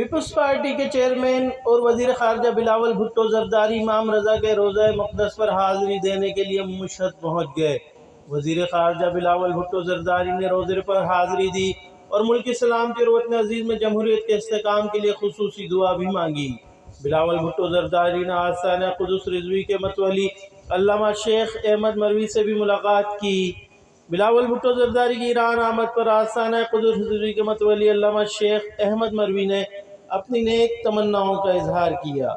Peoples Party کے chairman اور وزیرخارجہ بلاول بھٹو زرداری امام رضا کے روضہ مقدس پر حاضری دینے کے لیے مشہد پہنچ گئے۔ وزیرخارجہ بلاول بھٹو زرداری نے روضے پر حاضری دی اور ملکی سلامتی اور وطن عزیز میں جمہوریت کے استحکام کے لیے خصوصی دعا بھی مانگی۔ بلاول بھٹو زرداری نے آستان قدس رضوی کے متولی علامہ شیخ احمد مروی سے بھی ملاقات کی۔ بلاول بھٹو زرداری کی ایران آمد پر آستان قدس رضوی کے متولی علامہ شیخ احمد مروی نے اپنی نیک تمناؤں کا اظہار کیا۔